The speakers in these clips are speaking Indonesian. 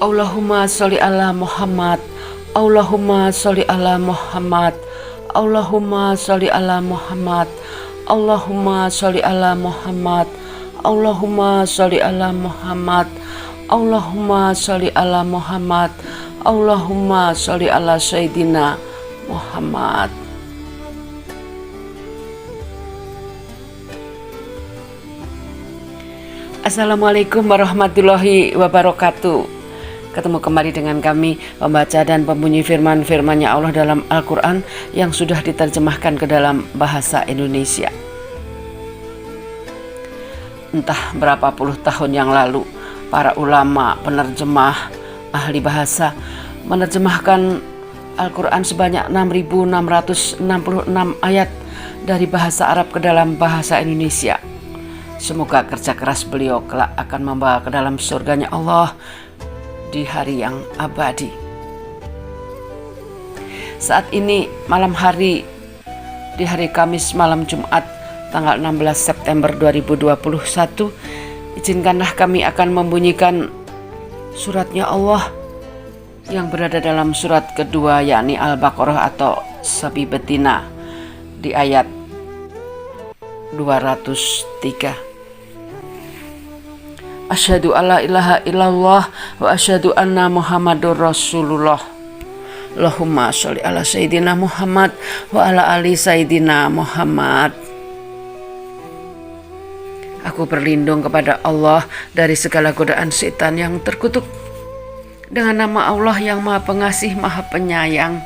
Allahumma sholli ala Muhammad. Allahumma sholli ala Muhammad. Allahumma sholli ala Muhammad. Allahumma sholli ala Muhammad. Allahumma sholli ala Muhammad. Allahumma sholli ala Muhammad. Allahumma sholli ala Sayyidina Muhammad. Assalamualaikum warahmatullahi wabarakatuh. Ketemu kembali dengan kami, pembaca dan pembunyi firman-firman-Nya Allah dalam Al-Quran yang sudah diterjemahkan ke dalam bahasa Indonesia. Entah berapa puluh tahun yang lalu, para ulama, penerjemah, ahli bahasa menerjemahkan Al-Quran sebanyak 6.666 ayat dari bahasa Arab ke dalam bahasa Indonesia. Semoga kerja keras beliau kelak akan membawa ke dalam surganya Allah di hari yang abadi. Saat ini malam hari, di hari Kamis malam Jumat tanggal 16 September 2021, izinkanlah kami akan membunyikan suratnya Allah yang berada dalam surat kedua, yakni Al-Baqarah atau Sabi Betina, di ayat 203. Asyhadu alla ilaha illallah wa asyhadu anna Muhammadur Rasulullah. Allahumma sholli ala Sayyidina Muhammad wa ala ali Sayyidina Muhammad. Aku berlindung kepada Allah dari segala godaan setan yang terkutuk, dengan nama Allah yang Maha Pengasih, Maha Penyayang.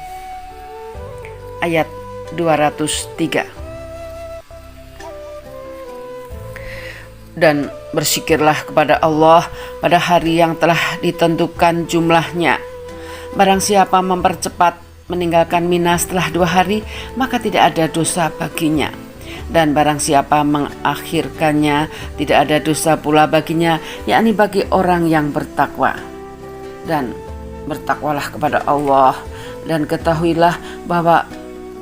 Ayat 203. Dan berzikirlah kepada Allah pada hari yang telah ditentukan jumlahnya. Barang siapa mempercepat meninggalkan Mina setelah 2 hari, maka tidak ada dosa baginya. Dan barang siapa mengakhirkannya, tidak ada dosa pula baginya, yakni bagi orang yang bertakwa. Dan bertakwalah kepada Allah, dan ketahuilah bahwa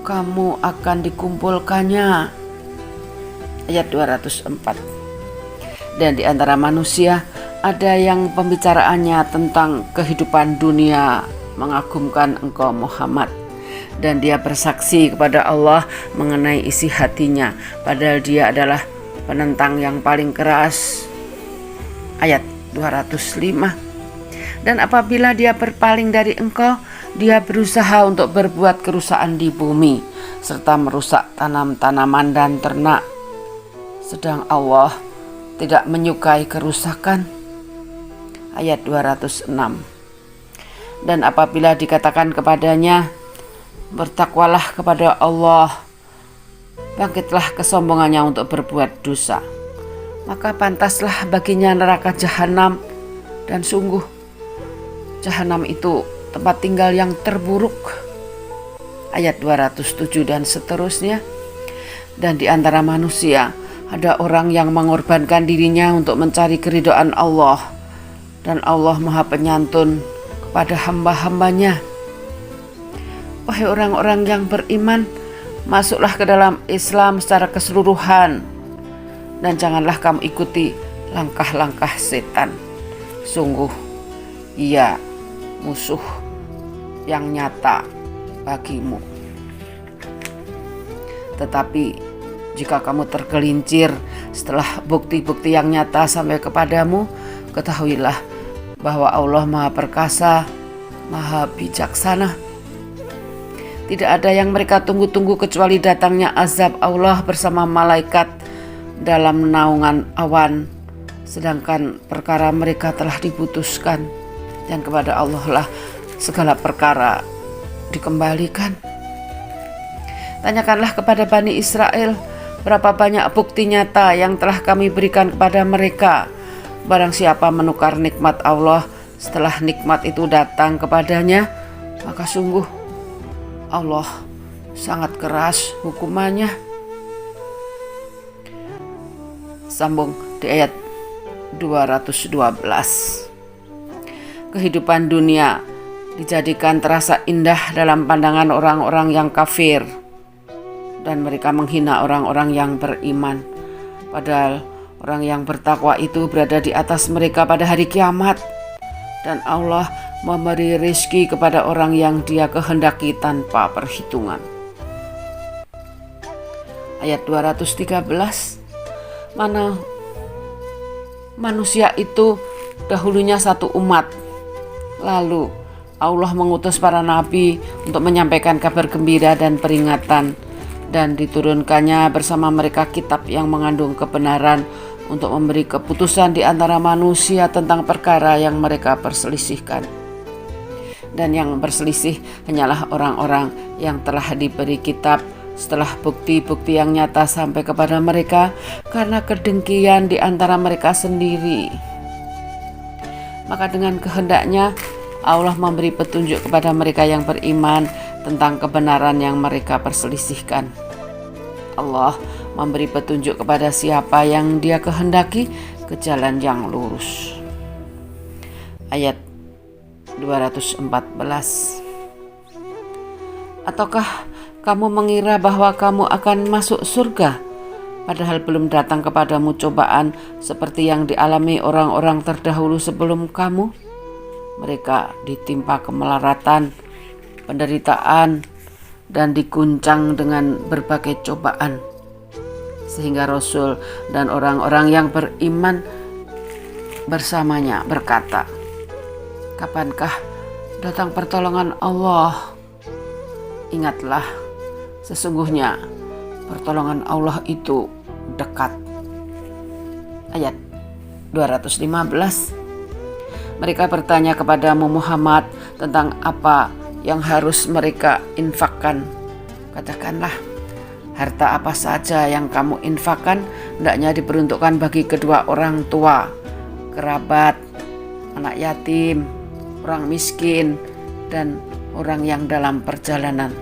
kamu akan dikumpulkannya. Ayat 204. Dan di antara manusia ada yang pembicaraannya tentang kehidupan dunia mengagumkan engkau Muhammad, dan dia bersaksi kepada Allah mengenai isi hatinya, padahal dia adalah penentang yang paling keras. Ayat 205. Dan apabila dia berpaling dari engkau, dia berusaha untuk berbuat kerusakan di bumi serta merusak tanam-tanaman dan ternak, sedang Allah tidak menyukai kerusakan. Ayat 206. Dan apabila dikatakan kepadanya, bertakwalah kepada Allah, bangkitlah kesombongannya untuk berbuat dosa, maka pantaslah baginya neraka jahanam, dan sungguh jahanam itu tempat tinggal yang terburuk. Ayat 207 dan seterusnya. Dan di antara manusia ada orang yang mengorbankan dirinya untuk mencari keridhaan Allah, dan Allah Maha Penyantun kepada hamba-hambanya. Wahai orang-orang yang beriman, masuklah ke dalam Islam secara keseluruhan, dan janganlah kamu ikuti langkah-langkah setan. Sungguh ia musuh yang nyata bagimu. Tetapi jika kamu tergelincir setelah bukti-bukti yang nyata sampai kepadamu, ketahuilah bahwa Allah Maha Perkasa, Maha Bijaksana. Tidak ada yang mereka tunggu-tunggu kecuali datangnya azab Allah bersama malaikat dalam naungan awan, sedangkan perkara mereka telah diputuskan, dan kepada Allah lah segala perkara dikembalikan. Tanyakanlah kepada Bani Israel, berapa banyak bukti nyata yang telah kami berikan kepada mereka. Barang siapa menukar nikmat Allah setelah nikmat itu datang kepadanya, maka sungguh Allah sangat keras hukumannya. Sambung di ayat 212. Kehidupan dunia dijadikan terasa indah dalam pandangan orang-orang yang kafir, dan mereka menghina orang-orang yang beriman. Padahal orang yang bertakwa itu berada di atas mereka pada hari kiamat. dan Allah memberi rezeki kepada orang yang Dia kehendaki tanpa perhitungan. Ayat 213, mana manusia itu dahulunya satu umat, lalu Allah mengutus para nabi untuk menyampaikan kabar gembira dan peringatan, dan diturunkannya bersama mereka kitab yang mengandung kebenaran untuk memberi keputusan di antara manusia tentang perkara yang mereka perselisihkan. Dan yang berselisih hanyalah orang-orang yang telah diberi kitab setelah bukti-bukti yang nyata sampai kepada mereka karena kedengkian di antara mereka sendiri. Maka dengan kehendaknya Allah memberi petunjuk kepada mereka yang beriman tentang kebenaran yang mereka perselisihkan. Allah memberi petunjuk kepada siapa yang Dia kehendaki ke jalan yang lurus. Ayat 214. Ataukah kamu mengira bahwa kamu akan masuk surga, padahal belum datang kepadamu cobaan seperti yang dialami orang-orang terdahulu sebelum kamu? Mereka ditimpa kemelaratan, penderitaan, dan diguncang dengan berbagai cobaan, sehingga Rasul dan orang-orang yang beriman bersamanya berkata, "Kapankah datang pertolongan Allah?" Ingatlah, sesungguhnya pertolongan Allah itu dekat. Ayat 215. Mereka bertanya kepadamu Muhammad tentang apa yang harus mereka infakkan. Katakanlah, harta apa saja yang kamu infakkan hendaknya diperuntukkan bagi kedua orang tua, kerabat, anak yatim, orang miskin, dan orang yang dalam perjalanan.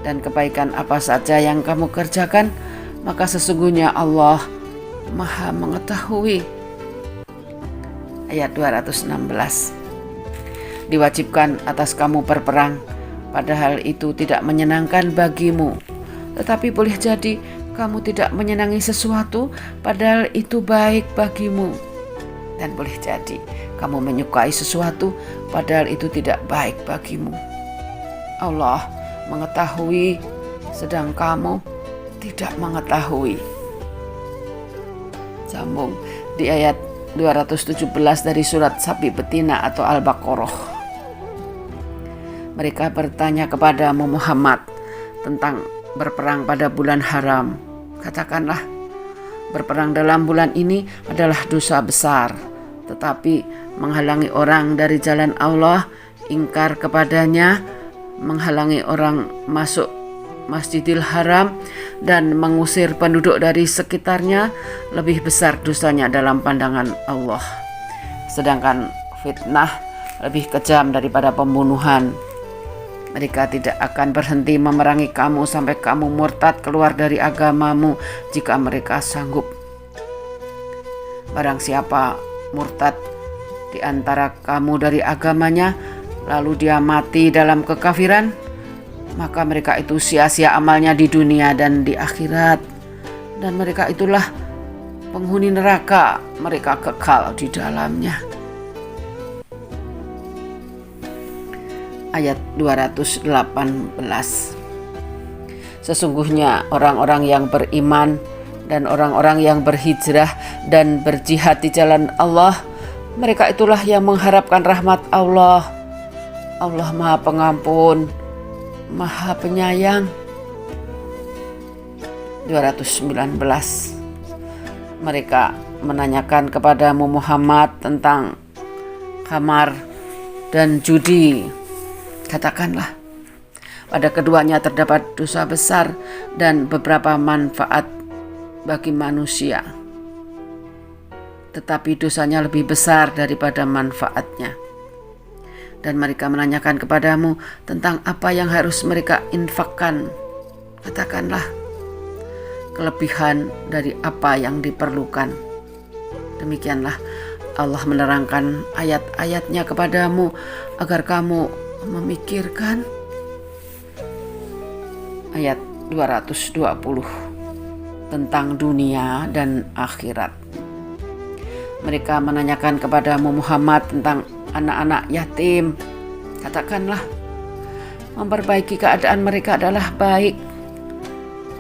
Dan kebaikan apa saja yang kamu kerjakan, maka sesungguhnya Allah Maha mengetahui. Ayat 216. Diwajibkan atas kamu berperang, padahal itu tidak menyenangkan bagimu. Tetapi boleh jadi kamu tidak menyenangi sesuatu, padahal itu baik bagimu. Dan boleh jadi kamu menyukai sesuatu, padahal itu tidak baik bagimu. Allah mengetahui, sedang kamu tidak mengetahui. Sambung di ayat 217 dari surat Sapi Betina atau Al-Baqarah. Mereka bertanya kepadamu Muhammad tentang berperang pada bulan haram. Katakanlah, berperang dalam bulan ini adalah dosa besar, tetapi menghalangi orang dari jalan Allah, ingkar kepadanya, menghalangi orang masuk Masjidil Haram, dan mengusir penduduk dari sekitarnya lebih besar dosanya dalam pandangan Allah. Sedangkan fitnah lebih kejam daripada pembunuhan. Mereka tidak akan berhenti memerangi kamu sampai kamu murtad keluar dari agamamu jika mereka sanggup. Barang siapa murtad di antara kamu dari agamanya, lalu dia mati dalam kekafiran, maka mereka itu sia-sia amalnya di dunia dan di akhirat, dan mereka itulah penghuni neraka, mereka kekal di dalamnya. Ayat 218. Sesungguhnya orang-orang yang beriman dan orang-orang yang berhijrah dan berjihad di jalan Allah, mereka itulah yang mengharapkan rahmat Allah. Allah Maha Pengampun, Maha Penyayang. 219. Mereka menanyakan kepadamu Muhammad tentang khamar dan judi. Katakanlah, pada keduanya terdapat dosa besar dan beberapa manfaat bagi manusia, tetapi dosanya lebih besar daripada manfaatnya. Dan mereka menanyakan kepadamu tentang apa yang harus mereka infakkan. Katakanlah, kelebihan dari apa yang diperlukan. Demikianlah Allah menerangkan ayat-ayatnya kepadamu agar kamu memikirkan. Ayat 220 tentang dunia dan akhirat. Mereka menanyakan kepadamu Muhammad tentang anak-anak yatim. Katakanlah, memperbaiki keadaan mereka adalah baik.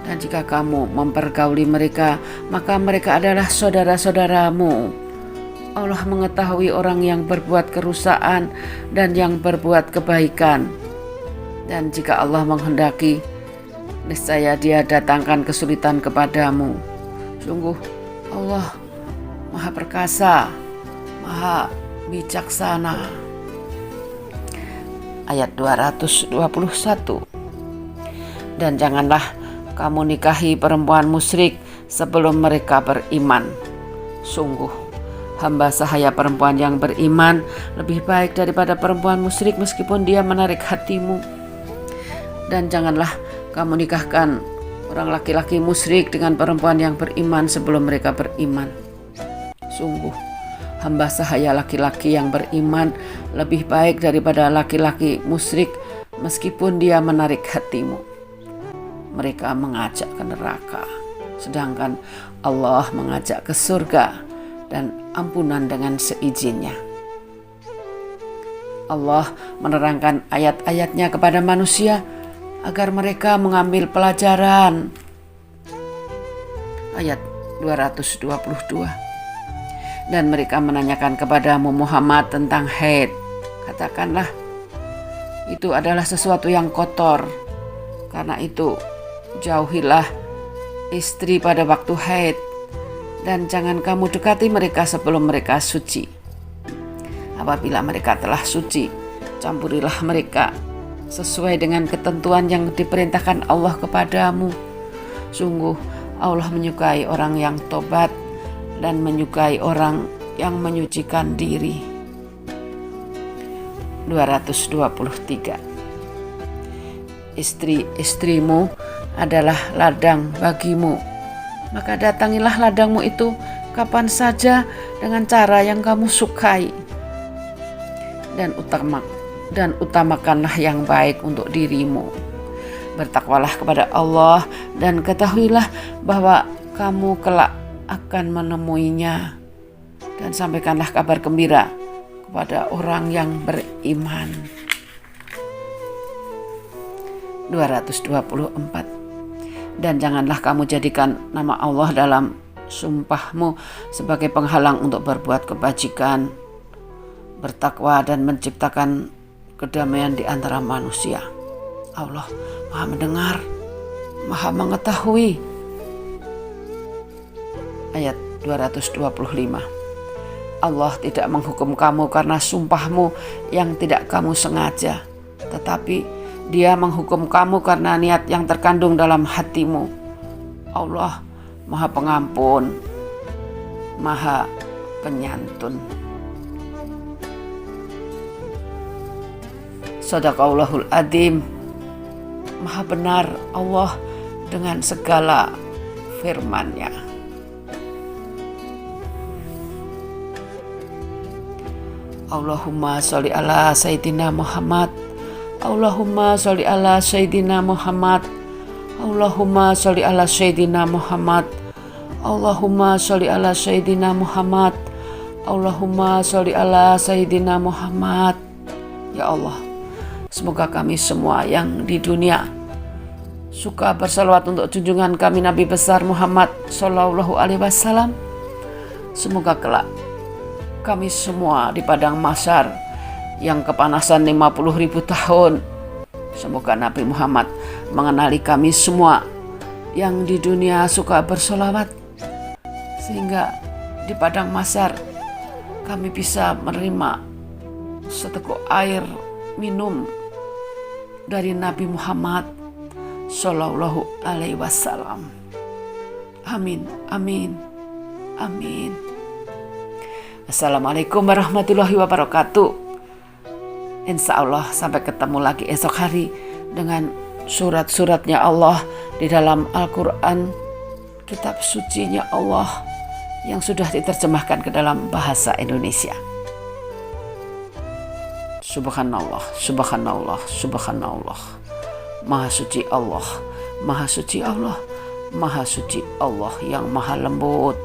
Dan jika kamu mempergauli mereka, maka mereka adalah saudara-saudaramu. Allah mengetahui orang yang berbuat kerusakan dan yang berbuat kebaikan. Dan jika Allah menghendaki, niscaya Dia datangkan kesulitan kepadamu. Sungguh Allah Maha Perkasa, Maha Bijaksana. Ayat 221. Dan janganlah kamu nikahi perempuan musyrik sebelum mereka beriman. Sungguh hamba sahaya perempuan yang beriman lebih baik daripada perempuan musyrik meskipun dia menarik hatimu. Dan janganlah kamu nikahkan orang laki-laki musyrik dengan perempuan yang beriman sebelum mereka beriman. Sungguh hamba sahaya laki-laki yang beriman lebih baik daripada laki-laki musyrik meskipun dia menarik hatimu. Mereka mengajak ke neraka, sedangkan Allah mengajak ke surga dan ampunan dengan seizinnya. Allah menerangkan ayat-ayatnya kepada manusia agar mereka mengambil pelajaran. Ayat 222. Dan mereka menanyakan kepadamu Muhammad tentang haid. Katakanlah, itu adalah sesuatu yang kotor. Karena itu, jauhilah istri pada waktu haid, dan jangan kamu dekati mereka sebelum mereka suci. Apabila mereka telah suci, campurilah mereka sesuai dengan ketentuan yang diperintahkan Allah kepadamu. Sungguh Allah menyukai orang yang tobat dan menyukai orang yang menyucikan diri. 223. Istri-istrimu adalah ladang bagimu, maka datangilah ladangmu itu kapan saja dengan cara yang kamu sukai, dan utamakanlah yang baik untuk dirimu. Bertakwalah kepada Allah dan ketahuilah bahwa kamu kelak akan menemuinya, dan sampaikanlah kabar gembira kepada orang yang beriman. 224. Dan janganlah kamu jadikan nama Allah dalam sumpahmu sebagai penghalang untuk berbuat kebajikan, bertakwa dan menciptakan kedamaian di antara manusia. Allah Maha mendengar, Maha mengetahui. Ayat 225. Allah tidak menghukum kamu karena sumpahmu yang tidak kamu sengaja, tetapi Dia menghukum kamu karena niat yang terkandung dalam hatimu. Allah Maha Pengampun, Maha Penyantun. Shadaqallahul Adzim. Maha benar Allah dengan segala firman-Nya. Allahumma sholli ala Sayyidina Muhammad. Allahumma sholli ala Sayyidina Muhammad. Allahumma sholli ala Sayyidina Muhammad. Allahumma sholli ala Sayyidina Muhammad. Allahumma sholli ala Sayyidina Muhammad. Ya Allah, semoga kami semua yang di dunia suka bersalawat untuk junjungan kami Nabi besar Muhammad Sallallahu Alaihi Wasallam. Semoga kelak kami semua di padang mahsyar yang kepanasan 50.000 tahun, semoga Nabi Muhammad mengenali kami semua yang di dunia suka bersolawat, sehingga di padang mahsyar kami bisa menerima seteguk air minum dari Nabi Muhammad Sallallahu Alaihi Wasallam. Amin, amin, amin. Assalamualaikum warahmatullahi wabarakatuh. Insya Allah sampai ketemu lagi esok hari dengan surat-suratnya Allah di dalam Al-Quran, kitab sucinya Allah yang sudah diterjemahkan ke dalam bahasa Indonesia. Subhanallah, subhanallah, subhanallah. Maha suci Allah, maha suci Allah, maha suci Allah yang maha lembut,